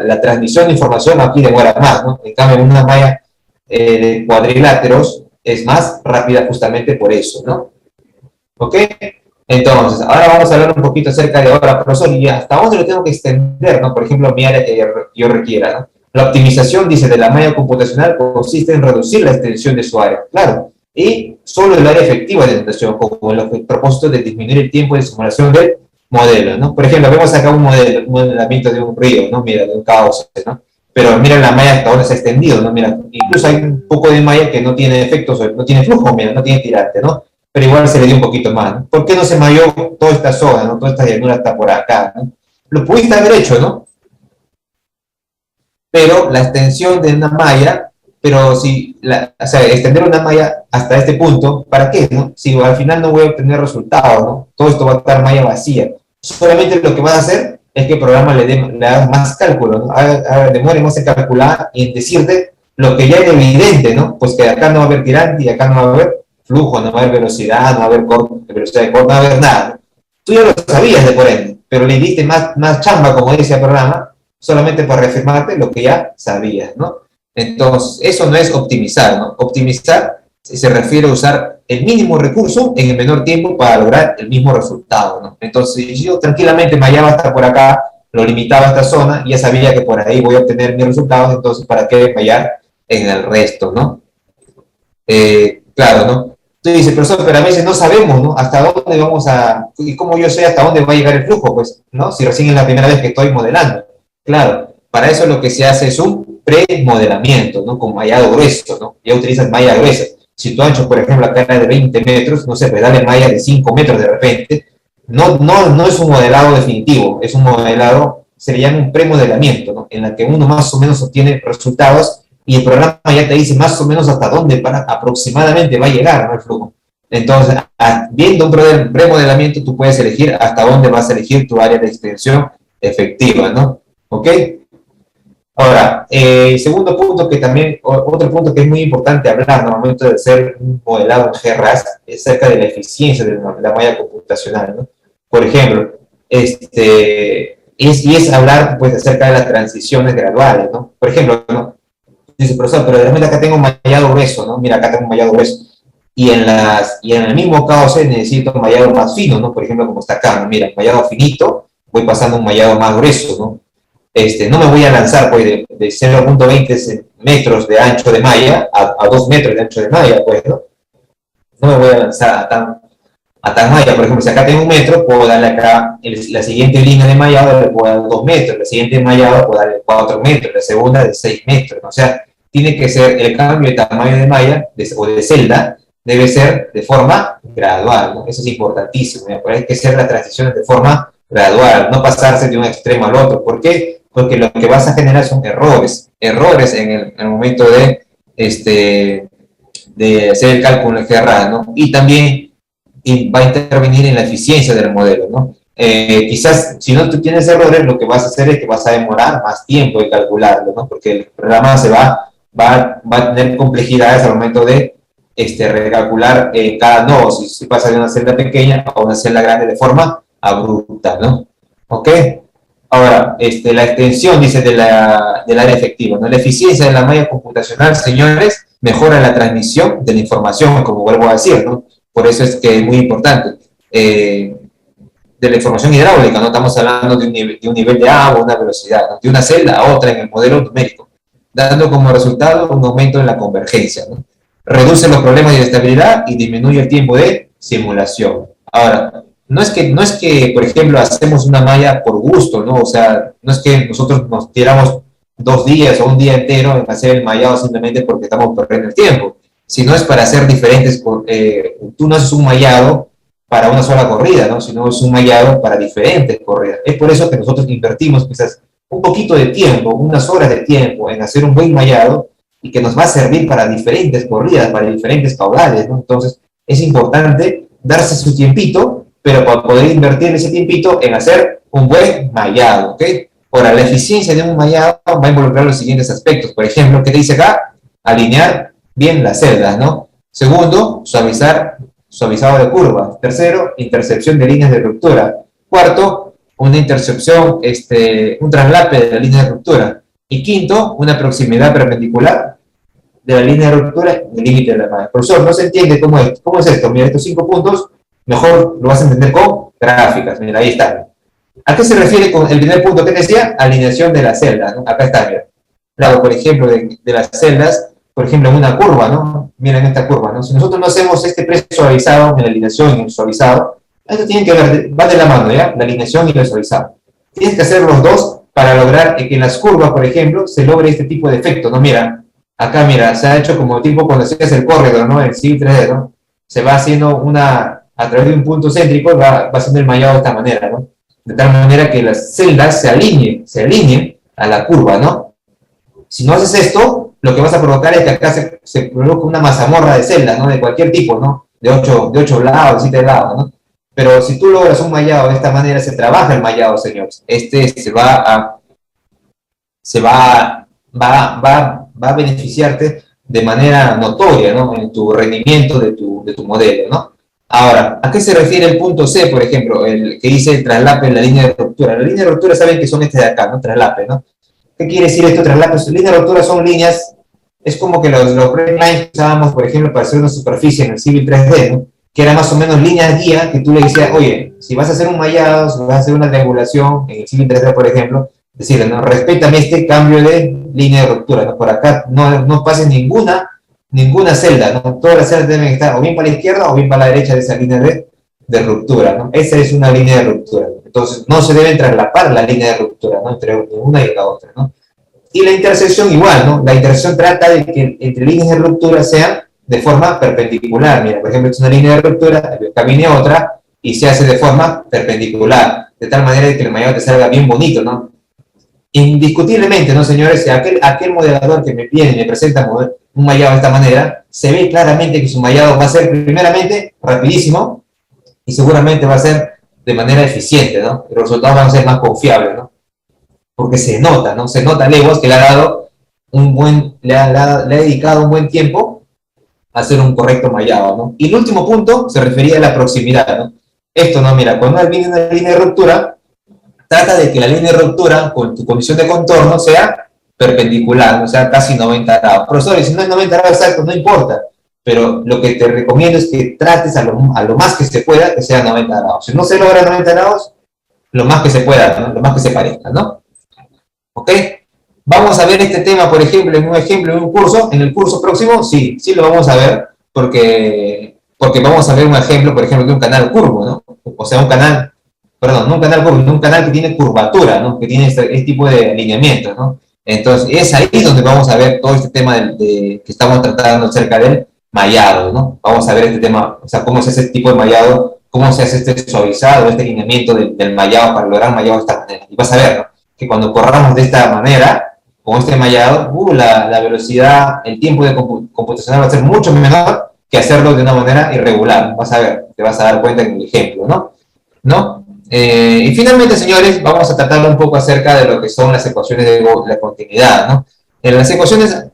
S1: la transmisión de información aquí demora más, ¿no? En cambio, en una malla de cuadriláteros es más rápida justamente por eso, ¿no? ¿Ok? Entonces, ahora vamos a hablar un poquito acerca de ahora, profesor, y hasta dónde lo tengo que extender, ¿no? Por ejemplo, mi área que yo requiera, ¿no? La optimización, dice, de la malla computacional consiste en reducir la extensión de su área, claro, y solo el área efectiva de extensión, con el propósito de disminuir el tiempo de simulación del modelo, ¿no? Por ejemplo, vemos acá un modelamiento de un río, ¿no? Mira, de un cauce, ¿no? Pero mira la malla hasta dónde se ha extendido, ¿no? Mira, incluso hay un poco de malla que no tiene efectos, no tiene flujo, mira, no tiene tirante, ¿no? Pero igual se le dio un poquito más, ¿no? ¿Por qué no se malló toda esta zona, ¿no? Toda esta llanura hasta por acá, ¿no? Lo pudiste haber hecho, ¿no? Pero la extensión de una malla, o sea, extender una malla hasta este punto, ¿para qué, no? Si al final no voy a obtener resultados, ¿no? Todo esto va a estar malla vacía. Solamente lo que vas a hacer es que el programa le haga más cálculo, ¿no? Demore más en calcular y en decirte lo que ya es evidente, ¿no? Pues que acá no va a haber tirante y acá no va a haber flujo, no va a haber velocidad, no va a haber velocidad de corte, no va a haber nada, ¿no? Tú ya lo sabías de por ende, pero le diste más chamba, como dice el programa, solamente para reafirmarte lo que ya sabías, ¿no? Entonces, eso no es optimizar, ¿no? Optimizar se refiere a usar el mínimo recurso en el menor tiempo para lograr el mismo resultado, ¿no? Entonces, yo tranquilamente me hallaba hasta por acá, lo limitaba a esta zona, y ya sabía que por ahí voy a obtener mis resultados, entonces, ¿para qué fallar en el resto, no? Claro, ¿no? Tú dices, profesor, pero a veces no sabemos, ¿no? Hasta dónde vamos y cómo yo sé hasta dónde va a llegar el flujo, pues, ¿no? Si recién es la primera vez que estoy modelando. Claro, para eso lo que se hace es un premodelamiento, ¿no? Con mallado grueso, ¿no? Ya utilizas malla gruesa. Si tu ancho, por ejemplo, acá era de 20 metros, no sé, pues dale malla de 5 metros de repente, no es un modelado definitivo, es un modelado, se le llama un premodelamiento, ¿no? En la que uno más o menos obtiene resultados y el programa ya te dice más o menos hasta dónde aproximadamente va a llegar, ¿no? El flujo. Entonces, viendo un premodelamiento, tú puedes elegir hasta dónde vas a elegir tu área de extensión efectiva, ¿no? ¿Ok? Ahora, segundo punto que también, otro punto que es muy importante hablar en el momento de hacer un modelado en GRAS es acerca de la eficiencia de la malla computacional, ¿no? Por ejemplo, es hablar pues acerca de las transiciones graduales, ¿no? Por ejemplo, ¿no? Dice, profesor, pero de repente acá tengo un mallado grueso, ¿no? Mira, acá tengo un mallado grueso. Y en el mismo KOC necesito un mallado más fino, ¿no? Por ejemplo, como está acá, ¿no? Mira, mallado finito, voy pasando a un mallado más grueso, ¿no? No me voy a lanzar pues, de 0.20 metros de ancho de malla a 2 metros de ancho de malla, pues, ¿no? No me voy a lanzar a tan malla. Por ejemplo, si acá tengo 1 metro, puedo darle acá la siguiente línea de mallado, le puedo dar 2 metros, la siguiente mallado puedo darle 4 metros, la segunda de 6 metros, ¿no? O sea, tiene que ser el cambio de tamaño de malla o de celda, debe ser de forma gradual, ¿no? Eso es importantísimo, ¿no? Hay que hacer las transiciones de forma gradual, no pasarse de un extremo al otro. ¿Por qué? Porque lo que vas a generar son errores en el momento de hacer el cálculo en GRA, ¿no? Y también va a intervenir en la eficiencia del modelo, ¿no? Quizás si no tú tienes errores, lo que vas a hacer es que vas a demorar más tiempo en calcularlo, ¿no? Porque el programa va a tener complejidades al momento de recalcular cada nodo, si pasa de una celda pequeña a una celda grande de forma abrupta, ¿no? ¿Ok? Ahora, la extensión, dice, del área efectiva, ¿no? La eficiencia de la malla computacional, señores, mejora la transmisión de la información, como vuelvo a decir, ¿no? Por eso es que es muy importante. De la información hidráulica, no estamos hablando de un nivel de agua, una velocidad, ¿no? De una celda a otra en el modelo numérico, dando como resultado un aumento en la convergencia, ¿no? Reduce los problemas de estabilidad y disminuye el tiempo de simulación. Ahora, no es que, por ejemplo, hacemos una malla por gusto, ¿no? O sea, no es que nosotros nos tiramos 2 días o un día entero en hacer el mallado simplemente porque estamos perdiendo el tiempo, sino es para hacer diferentes, tú no haces un mallado para una sola corrida, ¿no? Sino es un mallado para diferentes corridas. Es por eso que nosotros invertimos quizás un poquito de tiempo, unas horas de tiempo en hacer un buen mallado y que nos va a servir para diferentes corridas, para diferentes caudales, ¿no? Entonces, es importante darse su tiempito, pero para poder invertir ese tiempito en hacer un buen mallado, ¿ok? Ahora, la eficiencia de un mallado va a involucrar los siguientes aspectos. Por ejemplo, ¿qué te dice acá? Alinear bien las celdas, ¿no? Segundo, suavizado de curvas. Tercero, intercepción de líneas de ruptura. Cuarto, una intercepción, un traslape de la línea de ruptura. Y quinto, una proximidad perpendicular de la línea de ruptura del límite de la malla. Profesor, no se entiende cómo es esto. Mira, estos 5 puntos, mejor lo vas a entender con gráficas. Mira, ahí está. ¿A qué se refiere con el primer punto que decía? Alineación de las celdas, ¿no? Acá está, mira. Claro, por ejemplo, de las celdas, por ejemplo, en una curva, ¿no? Miren esta curva, ¿no? Si nosotros no hacemos este presuavizado en la alineación y en el suavizado, esto tiene que ver, va de la mano, ¿ya? La alineación y el suavizado. Tienes que hacer los dos para lograr que en las curvas, por ejemplo, se logre este tipo de efecto, ¿no? Mira, acá, mira, se ha hecho como tipo cuando hacías el corredor, ¿no? El Civil 3D, ¿no? Se va haciendo a través de un punto céntrico, va haciendo el mallado de esta manera, ¿no? De tal manera que las celdas se alineen a la curva, ¿no? Si no haces esto, lo que vas a provocar es que acá se provoca una mazamorra de celdas, ¿no? De cualquier tipo, ¿no? De 8 lados, 7 lados, ¿no? Pero si tú logras un mallado de esta manera, se trabaja el mallado, señores. Va a beneficiarte de manera notoria, ¿no? En tu rendimiento de tu modelo, ¿no? Ahora, ¿a qué se refiere el punto C, por ejemplo, el que dice el traslape en la línea de ruptura? La línea de ruptura saben que son de acá, ¿no? Traslape, ¿no? ¿Qué quiere decir esto, traslape? Las líneas de ruptura son líneas, es como que los break lines que usábamos, por ejemplo, para hacer una superficie en el Civil 3D, ¿no? Que eran más o menos líneas guía que tú le decías, oye, si vas a hacer un mallado, si vas a hacer una triangulación en el Civil 3D, por ejemplo, decirle, no, respétame este cambio de línea de ruptura, ¿no? Por acá no pases ninguna celda, ¿no? Todas las celdas deben estar o bien para la izquierda o bien para la derecha de esa línea de ruptura, ¿no? Esa es una línea de ruptura. Entonces, no se deben traslapar la línea de ruptura, ¿no? Entre una y la otra, ¿no? Y la intersección igual, ¿no? La intersección trata de que entre líneas de ruptura sean de forma perpendicular. Mira, por ejemplo, es una línea de ruptura, camine otra, y se hace de forma perpendicular, de tal manera que el mallado te salga bien bonito, ¿no? Indiscutiblemente, ¿no, señores? Si aquel modelador que me viene y me presenta un mallado de esta manera, se ve claramente que su mallado va a ser primeramente rapidísimo y seguramente va a ser de manera eficiente, ¿no? Los resultados van a ser más confiables, ¿no? Porque se nota, ¿no? Se nota a leguas que le ha dado le ha dedicado un buen tiempo a hacer un correcto mallado, ¿no? Y el último punto se refería a la proximidad, ¿no? Esto, ¿no? Mira, cuando viene una línea de ruptura, trata de que la línea de ruptura con tu condición de contorno sea perpendicular, ¿no? O sea, casi 90 grados. Profesor, si no es 90 grados exacto, no importa, pero lo que te recomiendo es que trates a lo más que se pueda que sea 90 grados. Si no se logra 90 grados, lo más que se pueda, ¿no? Lo más que se parezca, ¿no? ¿Ok? Vamos a ver este tema, por ejemplo, en un curso. En el curso próximo, sí lo vamos a ver, porque vamos a ver un ejemplo, por ejemplo, de un canal curvo, ¿no? O sea, un canal curvo, un canal que tiene curvatura, ¿no? Que tiene este tipo de alineamientos, ¿no? Entonces, es ahí donde vamos a ver todo este tema que estamos tratando acerca del mallado, ¿no? Vamos a ver este tema, o sea, cómo se hace este tipo de mallado, cómo se hace este suavizado, este alineamiento del mallado para lograr mallado de esta manera. Y vas a ver, ¿no? Que cuando corramos de esta manera, con este mallado, la velocidad, el tiempo de computacional va a ser mucho menor que hacerlo de una manera irregular. Vas a ver, te vas a dar cuenta en el ejemplo, ¿no? Y finalmente, señores, vamos a tratar un poco acerca de lo que son las ecuaciones de la continuidad, ¿no? En las ecuaciones,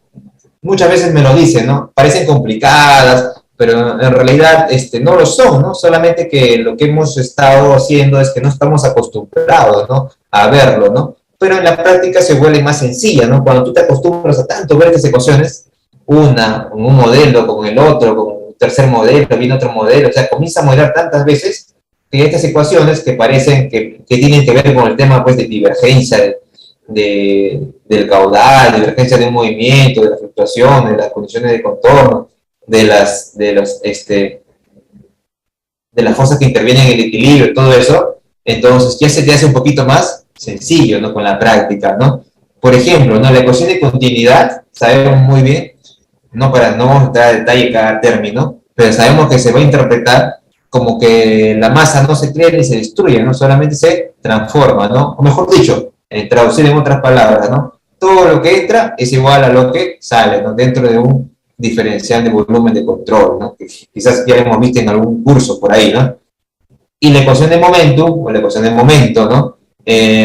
S1: muchas veces me lo dicen, ¿no? Parecen complicadas, pero en realidad no lo son, ¿no? Solamente que lo que hemos estado haciendo es que no estamos acostumbrados, ¿no? A verlo, ¿no? Pero en la práctica se vuelve más sencilla, ¿no? Cuando tú te acostumbras a tanto ver estas ecuaciones, un modelo con el otro, con un tercer modelo, viene otro modelo, o sea, comienza a modelar tantas veces que estas ecuaciones que parecen que tienen que ver con el tema, pues, de divergencia del caudal, de divergencia de un movimiento, de la fluctuación, de las condiciones de contorno, de las fuerzas que intervienen en el equilibrio, todo eso, entonces ya se te hace un poquito más sencillo, ¿no? Con la práctica, ¿no? Por ejemplo, ¿no? La ecuación de continuidad, sabemos muy bien, no vamos a entrar a detalle cada término, pero sabemos que se va a interpretar como que la masa no se crea ni se destruye, ¿no? Solamente se transforma, ¿no? O mejor dicho, traducir en otras palabras, ¿no? Todo lo que entra es igual a lo que sale, ¿no? Dentro de un diferencial de volumen de control, ¿no? Que quizás ya hemos visto en algún curso por ahí, ¿no? Y la ecuación de momentum, o la ecuación de momento, ¿no?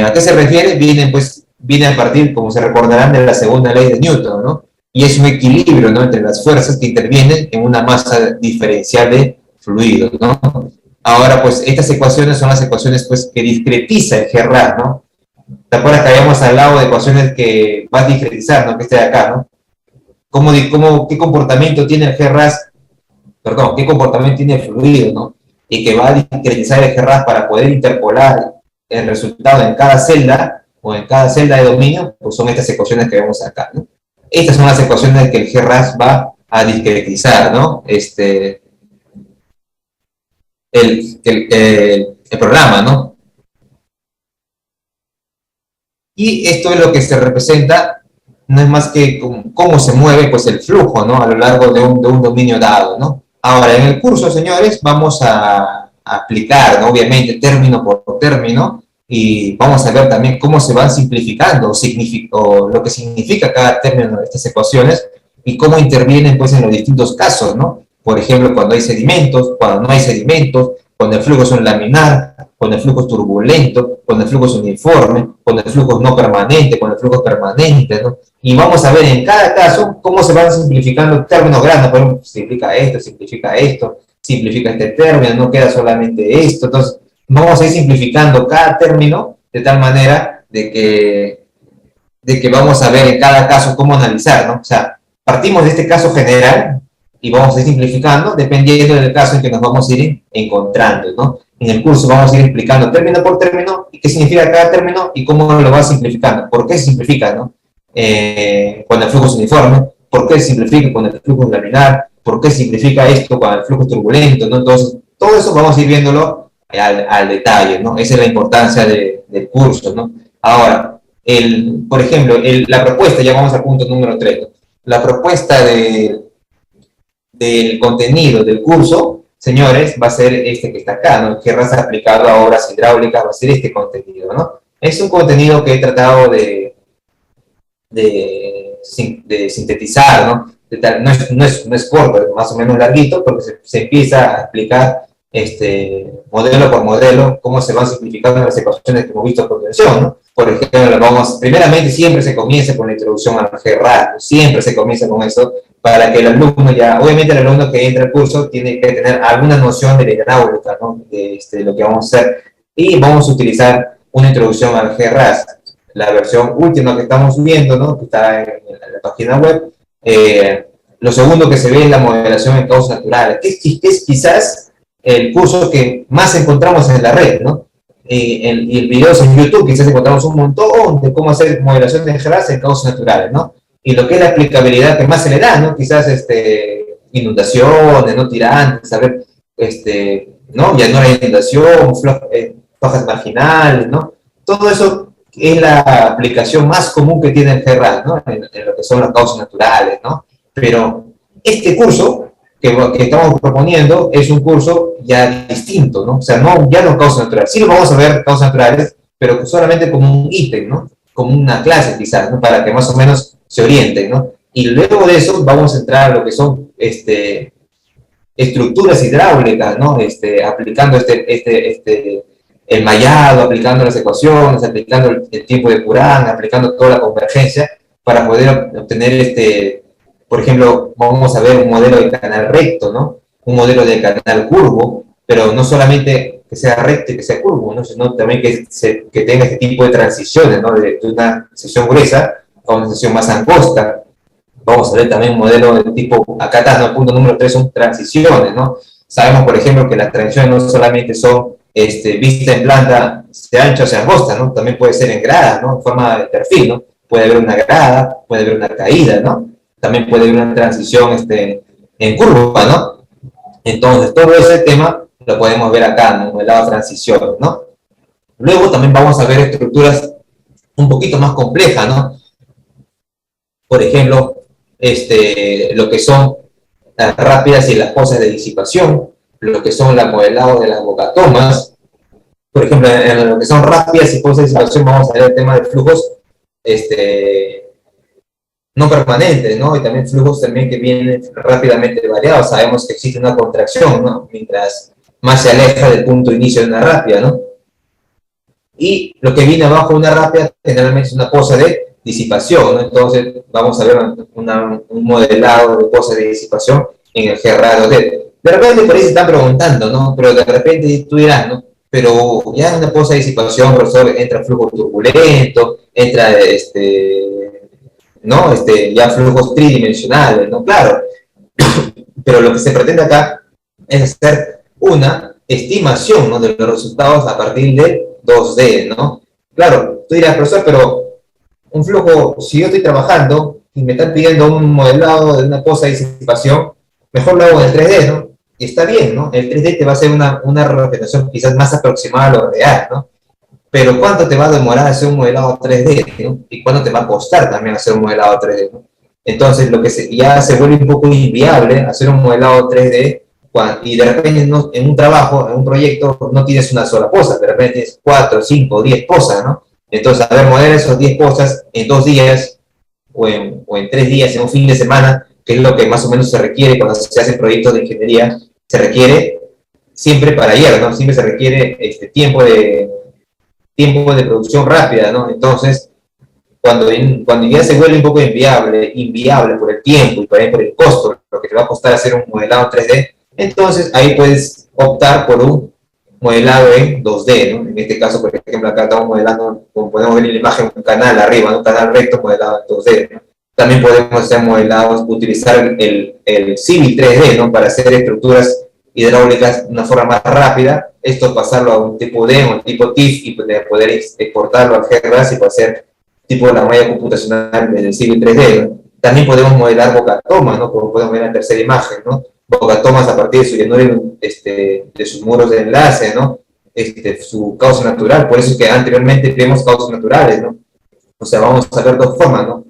S1: ¿A qué se refiere? Viene a partir, como se recordarán, de la segunda ley de Newton, ¿no? Y es un equilibrio, ¿no? Entre las fuerzas que intervienen en una masa diferencial de fluidos, ¿no? Ahora, pues, estas ecuaciones son las ecuaciones, pues, que discretiza el G-RAS, ¿no? ¿Te acuerdas que habíamos hablado de ecuaciones que va a discretizar, ¿no? Que este de acá, ¿no? ¿Qué comportamiento tiene el G-RAS? Perdón, ¿qué comportamiento tiene el fluido, ¿no? Y que va a discretizar el G-RAS para poder interpolar el resultado en cada celda o en cada celda de dominio, pues son estas ecuaciones que vemos acá, ¿no? Estas son las ecuaciones que el G-RAS va a discretizar, ¿no? El programa, ¿no? Y esto es lo que se representa, no es más que cómo se mueve, pues, el flujo, ¿no? A lo largo de un dominio dado, ¿no? Ahora, en el curso, señores, vamos a aplicar, ¿no? Obviamente, término por término, y vamos a ver también cómo se van simplificando o lo que significa cada término de estas ecuaciones y cómo intervienen, pues, en los distintos casos, ¿no? Por ejemplo, cuando hay sedimentos, cuando no hay sedimentos, cuando el flujo es un laminar, cuando el flujo es turbulento, cuando el flujo es uniforme, cuando el flujo es no permanente, cuando el flujo es permanente, ¿no? Y vamos a ver en cada caso cómo se van simplificando términos grandes. Por ejemplo, simplifica esto, simplifica este término, no queda solamente esto. Entonces, vamos a ir simplificando cada término de tal manera de que vamos a ver en cada caso cómo analizar, ¿no? O sea, partimos de este caso general y vamos a ir simplificando dependiendo del caso en que nos vamos a ir encontrando, ¿no? En el curso vamos a ir explicando término por término y qué significa cada término y cómo lo va simplificando. ¿Por qué se simplifica, no? Cuando el flujo es uniforme, ¿por qué se simplifica cuando el flujo es laminar? ¿Por qué se simplifica esto cuando el flujo es turbulento, ¿no? Entonces, todo eso vamos a ir viéndolo al detalle, ¿no? Esa es la importancia del curso, ¿no? Ahora, por ejemplo, la propuesta, ya vamos al punto número 3, ¿no? La propuesta del contenido del curso señores, va a ser este que está acá, ¿no? GRAS aplicado a obras hidráulicas va a ser este contenido, ¿no? Es un contenido que he tratado de sintetizar, ¿no? No es corto, es más o menos larguito, porque se empieza a explicar modelo por modelo cómo se van simplificando las ecuaciones que hemos visto a continuación, ¿no? Por ejemplo, primeramente siempre se comienza con la introducción al GRAS, siempre se comienza con eso, para que el alumno obviamente el alumno que entra al curso tiene que tener alguna noción de la hidráulica, ¿no? De lo que vamos a hacer, y vamos a utilizar una introducción al GRAS, la versión última que estamos viendo, ¿no? Que está en la página web. Lo segundo que se ve es la modelación en causas naturales, que es quizás el curso que más encontramos en la red, ¿no? Y el videos en YouTube quizás encontramos un montón de cómo hacer modelación de GRAS en causas naturales, ¿no? Y lo que es la aplicabilidad que más se le da, ¿no? Quizás inundaciones, no tirantes, saber, ¿no? Ya no hay inundación, fajas marginales, ¿no? Todo eso es la aplicación más común que tiene el GRAS, ¿no? En lo que son las causas naturales, ¿no? Pero este curso que estamos proponiendo es un curso ya distinto, ¿no? O sea, ya no causas naturales. Sí lo vamos a ver causas naturales, pero solamente como un ítem, ¿no? Como una clase quizás, ¿no? Para que más o menos se orienten, ¿no? Y luego de eso vamos a entrar a lo que son estructuras hidráulicas, ¿no? Aplicando el mallado, aplicando las ecuaciones, aplicando el tiempo de Curán, aplicando toda la convergencia para poder obtener por ejemplo, vamos a ver un modelo de canal recto, ¿no? Un modelo de canal curvo, pero no solamente que sea recto y que sea curvo, ¿no? Sino también que tenga este tipo de transiciones, ¿no? De una sección gruesa a una sección más angosta. Vamos a ver también un modelo de tipo, acá está, ¿no? El punto número 3 son transiciones, ¿no? Sabemos, por ejemplo, que las transiciones no solamente son vista en planta, sea ancha o sea angosta, ¿no? También puede ser en grada, ¿no? En forma de perfil, ¿no? Puede haber una grada, puede haber una caída, ¿no? También puede haber una transición en curva, ¿no? Entonces, todo ese tema lo podemos ver acá, ¿no? En el lado de transición, ¿no? Luego también vamos a ver estructuras un poquito más complejas, ¿no? Por ejemplo, lo que son las rápidas y las pozas de disipación, lo que son el modelado de las bocatomas. Por ejemplo, en lo que son rápidas y pozas de disipación vamos a ver el tema de flujos, no permanentes, ¿no? Y también flujos también que vienen rápidamente variados. Sabemos que existe una contracción, ¿no? Mientras más se aleja del punto de inicio de una rápida, ¿no? Y lo que viene abajo de una rápida generalmente es una poza de disipación, ¿no? Entonces vamos a ver un modelado de poza de disipación en el GRAS 2D. De repente por ahí se están preguntando, ¿no? Pero de repente tú dirás, ¿no? Pero ya en una poza de disipación, profesor, entra flujo turbulento, entra ¿no? Ya flujos tridimensionales, ¿no? Claro, pero lo que se pretende acá es hacer una estimación, ¿no? De los resultados a partir de 2D, ¿no? Claro, tú dirás, profesor, pero un flujo, si yo estoy trabajando y me están pidiendo un modelado de una poza de disipación, mejor lo hago en el 3D, ¿no? Y está bien, ¿no? El 3D te va a hacer una representación quizás más aproximada a lo real, ¿no? Pero ¿cuánto te va a demorar hacer un modelado 3D, ¿no? Y cuánto te va a costar también hacer un modelado 3D, ¿no? Entonces, ya se vuelve un poco inviable hacer un modelado 3D y de repente en un trabajo, en un proyecto, no tienes una sola poza, de repente tienes 4, 5, 10 pozas, ¿no? Entonces, a ver, modelar esos 10 pozas en 2 días o en 3 días, en un fin de semana, que es lo que más o menos se requiere cuando se hacen proyectos de ingeniería, se requiere siempre para ayer, ¿no? Siempre se requiere tiempo de producción rápida, ¿no? Entonces, cuando ya se vuelve un poco inviable por el tiempo y por el costo, lo que te va a costar hacer un modelado 3D, entonces ahí puedes optar por un modelado en 2D, ¿no? En este caso, por ejemplo, acá estamos modelando, como podemos ver en la imagen, un canal arriba, ¿no? Un canal recto modelado en 2D, ¿no? También podemos hacer modelados, utilizar el Civil 3D, ¿no? Para hacer estructuras hidráulicas de una forma más rápida, esto pasarlo a un tipo D o un tipo TIFF y poder exportarlo al GRAS y para hacer tipo de la malla computacional del Civil 3D, ¿no? También podemos modelar bocatomas, ¿no? Como podemos ver en la tercera imagen, ¿no? Bocatomas a partir de su llanura, de sus muros de enlace, ¿no? Su causa natural, por eso es que anteriormente vemos causas naturales, ¿no? O sea, vamos a ver dos formas, ¿no?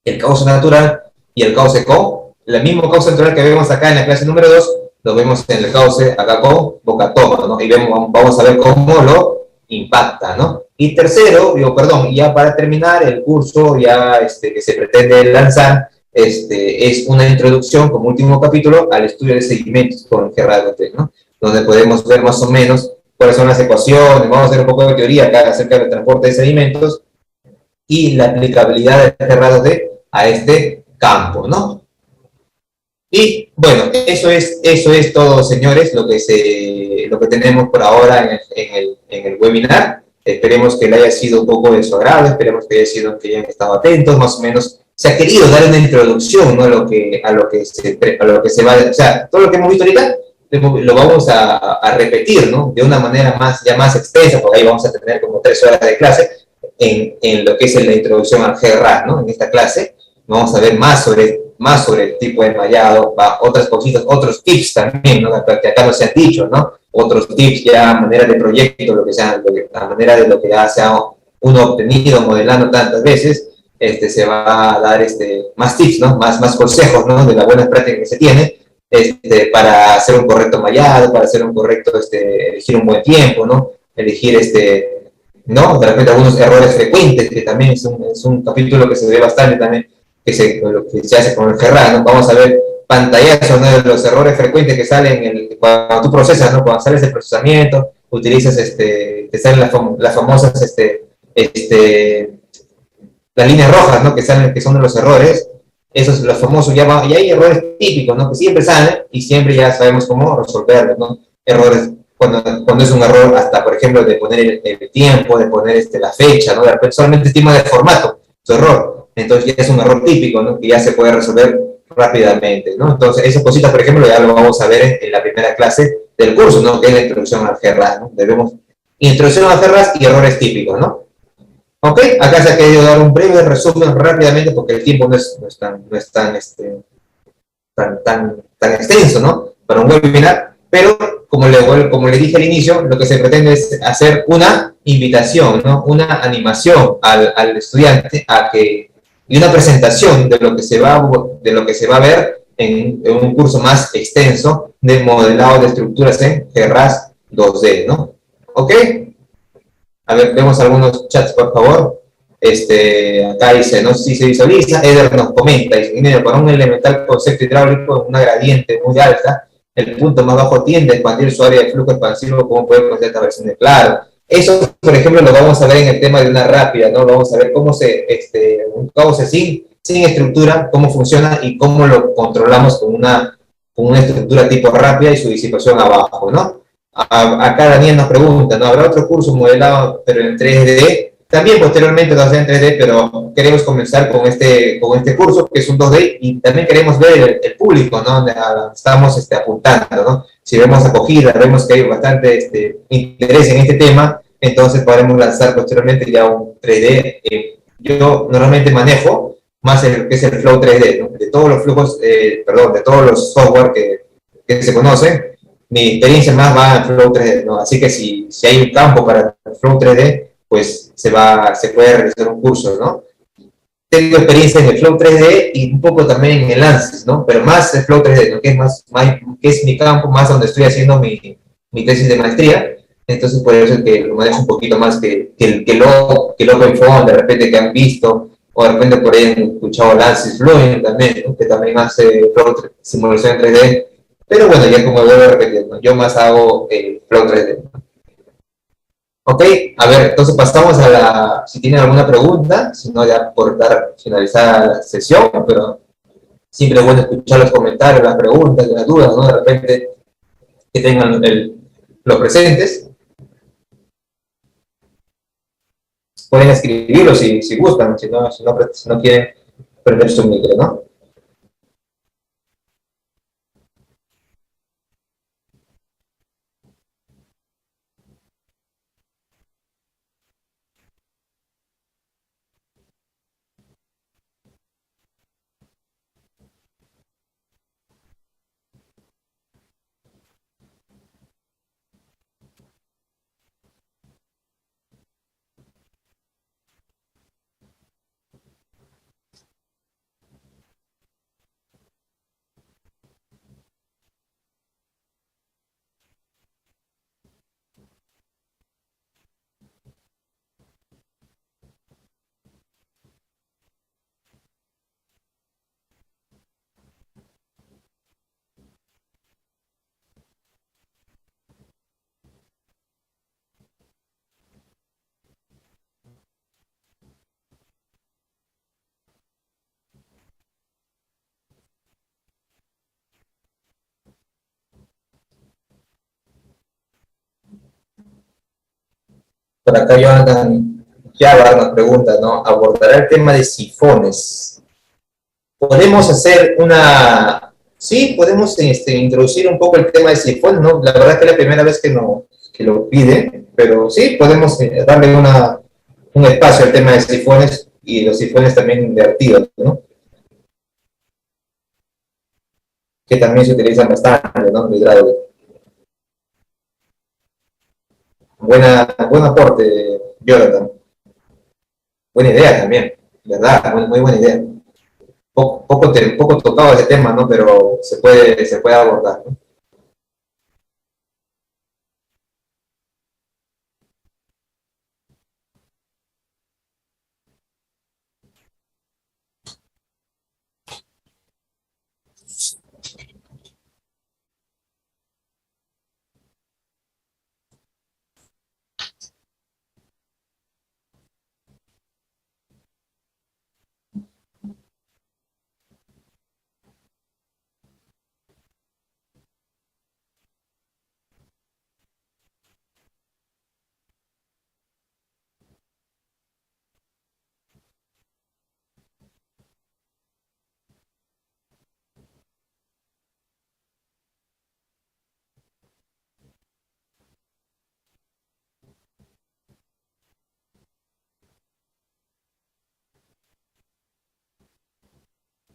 S1: El causa natural y el cauce con, la misma causa natural que vemos acá en la clase número 2, lo vemos en el cauce acá con boca-toma, ¿no? Y vamos a ver cómo lo impacta, ¿no? Y tercero, perdón, ya para terminar el curso ya que se pretende lanzar, es una introducción como último capítulo al estudio de sedimentos con Gerardo T, ¿no? Donde podemos ver más o menos cuáles son las ecuaciones, vamos a hacer un poco de teoría acá acerca del transporte de sedimentos y la aplicabilidad de Gerardo T a este campo, ¿no? Y bueno, eso es todo, señores, lo que tenemos por ahora en el webinar. Esperemos que le haya sido un poco de su agrado, esperemos que haya sido que hayan estado atentos, más o menos. Se ha querido dar una introducción, ¿no? A lo que se va, o sea, todo lo que hemos visto ahorita lo vamos a repetir, ¿no? De una manera ya más extensa, porque ahí vamos a tener como 3 horas de clase en lo que es la introducción al GRAS, ¿no? En esta clase vamos a ver más sobre el tipo de enmayado, otras cositas, otros tips también, ¿no? Que acá no se han dicho, ¿no? Otros tips ya a manera de proyecto, lo que sea, a manera de lo que ya se ha uno obtenido modelando tantas veces, se va a dar más tips, ¿no? Más consejos, ¿no? De la buena práctica que se tiene, para hacer un correcto mallado, para hacer un correcto, elegir un buen tiempo, ¿no? Elegir, ¿no? De repente algunos errores frecuentes, que también es un capítulo que se ve bastante también, lo que se hace con el Ferrari, ¿no? Vamos a ver pantallazos, ¿no? De los errores frecuentes que salen cuando tú procesas, ¿no? Cuando sales del procesamiento, utilizas, te salen las famosas, las líneas rojas, ¿no? Que salen, que son de los errores, esos los famosos, y hay errores típicos, ¿no? Que siempre salen y siempre ya sabemos cómo resolverlos, ¿no? Errores, cuando es un error hasta, por ejemplo, de poner el tiempo, de poner la fecha, ¿no? De repente solamente estima de formato, su error. Entonces ya es un error típico, ¿no? Que ya se puede resolver rápidamente, ¿no? Entonces esas cositas, por ejemplo, ya lo vamos a ver en la primera clase del curso, ¿no? Que es la introducción al GRAS, ¿no? Debemos introducción al GRAS y errores típicos, ¿no? Ok, acá se ha querido dar un breve resumen rápidamente porque el tiempo no es tan extenso, ¿no? Para un webinar, pero como le dije al inicio, lo que se pretende es hacer una invitación, ¿no? Una animación al estudiante y una presentación de lo que se va a ver en un curso más extenso de modelado de estructuras en GRAS 2D, ¿no? ¿Ok? A ver, vemos algunos chats, por favor. Acá dice, no sé si se visualiza, Eder nos comenta, dice, ingeniero, para un elemental concepto hidráulico en una gradiente muy alta, el punto más bajo tiende a expandir su área de flujo expansivo, ¿cómo puede conseguir esta versión de claro? Eso, por ejemplo, lo vamos a ver en el tema de una rápida, ¿no? Vamos a ver cómo un cauce sin estructura, cómo funciona y cómo lo controlamos con una estructura tipo rápida y su disipación abajo, ¿no? Acá Daniel nos pregunta, ¿no? ¿Habrá otro curso modelado pero en 3D? También posteriormente lo hacen en 3D, pero queremos comenzar con este curso que es un 2D y también queremos ver el público, ¿no? Donde estamos apuntando, ¿no? Si vemos acogida, vemos que hay bastante interés en este tema, entonces podremos lanzar posteriormente ya un 3D. Yo normalmente manejo más el que es el Flow 3D, ¿no? De todos los flujos, perdón, de todos los software que se conocen, mi experiencia más va en Flow 3D, ¿no? Así que si hay un campo para Flow 3D, pues se puede realizar un curso, ¿no? Tengo experiencia en el Flow 3D y un poco también en el ANSYS, ¿no? Pero más el Flow 3D, ¿no? Que que es mi campo, más donde estoy haciendo mi tesis de maestría. Entonces, por eso es que lo manejo un poquito más que el OpenFOAM, de repente que han visto, o de repente por ahí han escuchado el ANSYS Fluent también, ¿no? Que también hace simulación en 3D. Pero bueno, ya como vuelvo a repetir, ¿no? Yo más hago el Flow 3D. Ok, a ver, entonces pasamos si tienen alguna pregunta, si no ya por dar finalizada la sesión, pero siempre es bueno escuchar los comentarios, las preguntas, las dudas, ¿no? De repente que tengan los presentes, pueden escribirlo si gustan, si no quieren prender su micro, ¿no? Por acá Jonathan Java nos pregunta, ¿no? ¿Abordará el tema de sifones? Podemos hacer una... Sí, podemos introducir un poco el tema de sifones, ¿no? La verdad que es la primera vez que, no, que lo piden, pero sí, podemos darle un espacio al tema de sifones y los sifones también invertidos, ¿no? Que también se utilizan bastante, ¿no? El hidráulico. Buen aporte, Jonathan. Buena idea también, ¿verdad? Muy buena idea. Poco tocado ese tema, ¿no? Pero se puede abordar, ¿no?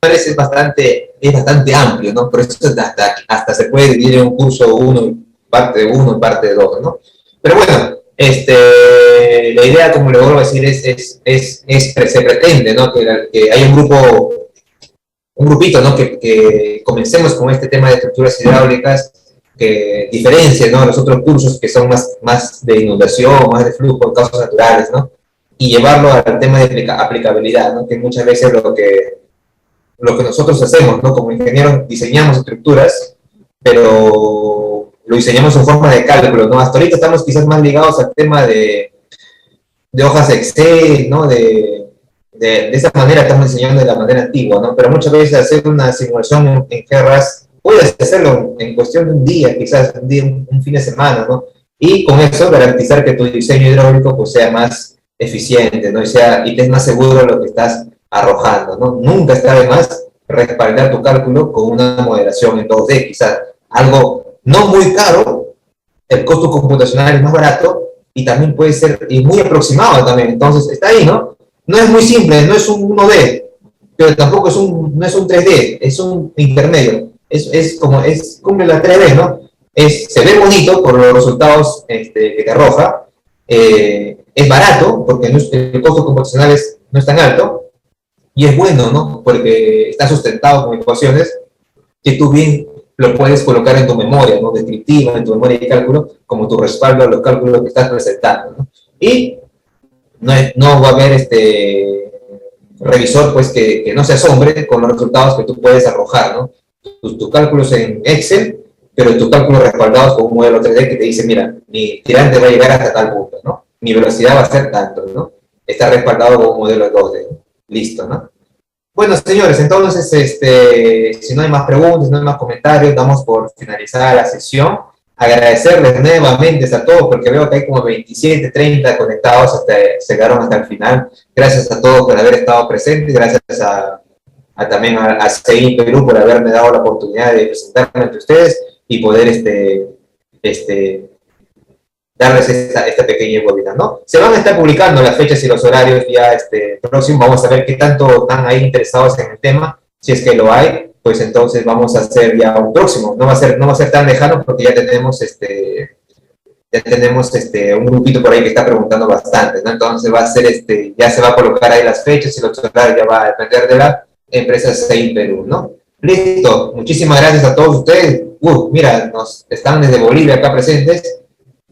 S1: Es bastante amplio, ¿no? Por eso hasta se puede dividir en un curso uno y parte 2, ¿no? Pero bueno, la idea, como le vuelvo a decir, se pretende, ¿no? Que haya un grupito, ¿no? Que comencemos con este tema de estructuras hidráulicas, que diferencie, ¿no? Los otros cursos que son más de inundación, más de flujo, de causas naturales, ¿no? Y llevarlo al tema de aplicabilidad, ¿no? Que muchas veces lo que nosotros hacemos, ¿no? Como ingenieros diseñamos estructuras, pero lo diseñamos en forma de cálculo, ¿no? Hasta ahorita estamos quizás más ligados al tema de hojas de Excel, ¿no? De esa manera estamos diseñando de la manera antigua, ¿no? Pero muchas veces hacer una simulación en GRAS, puedes hacerlo en cuestión de un día, quizás un fin de semana, ¿no? Y con eso garantizar que tu diseño hidráulico pues, sea más eficiente, ¿no? Y estés más seguro de lo que estás arrojando, ¿no? Nunca está de más respaldar tu cálculo con una modelación en 2D, quizás algo no muy caro, el costo computacional es más barato y también puede ser y muy aproximado también, entonces está ahí, ¿no? No es muy simple, no es un 1D, pero tampoco no es un 3D, es un intermedio, cumple la 3D, ¿no? Se ve bonito por los resultados que te arroja, es barato porque el costo computacional no es tan alto, y es bueno, ¿no? Porque está sustentado con ecuaciones que tú bien lo puedes colocar en tu memoria, ¿no? Descriptiva, en tu memoria de cálculo, como tu respaldo a los cálculos que estás presentando, ¿no? Y no va a haber revisor, pues, que no se asombre con los resultados que tú puedes arrojar, ¿no? Tus cálculos en Excel, pero tus cálculos respaldados con un modelo 3D que te dice, mira, mi tirante va a llegar hasta tal punto, ¿no? Mi velocidad va a ser tanto, ¿no? Está respaldado con un modelo 2D. Listo, ¿no? Bueno, señores, entonces, si no hay más preguntas, no hay más comentarios, damos por finalizada la sesión. Agradecerles nuevamente a todos, porque veo que hay como 27, 30 conectados, se quedaron hasta el final. Gracias a todos por haber estado presentes, gracias también a CI Perú por haberme dado la oportunidad de presentarme ante ustedes y poder darles este pequeño webinar, ¿no? Se van a estar publicando las fechas y los horarios ya próximos, vamos a ver qué tanto están ahí interesados en el tema, si es que lo hay, pues entonces vamos a hacer ya un próximo, no va a ser tan lejano porque ya tenemos un grupito por ahí que está preguntando bastante, ¿no? Entonces va a ser ya se va a colocar ahí las fechas y los horarios ya va a depender de la empresa CI Perú, ¿no? Listo, muchísimas gracias a todos ustedes. Mira, nos están desde Bolivia acá presentes.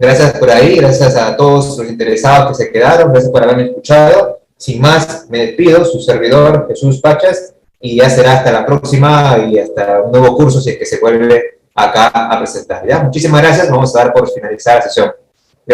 S1: Gracias por ahí, gracias a todos los interesados que se quedaron, gracias por haberme escuchado. Sin más, me despido, su servidor Jesús Pachas, y ya será hasta la próxima y hasta un nuevo curso si es que se vuelve acá a presentar. ¿Ya? Muchísimas gracias, vamos a dar por finalizar la sesión.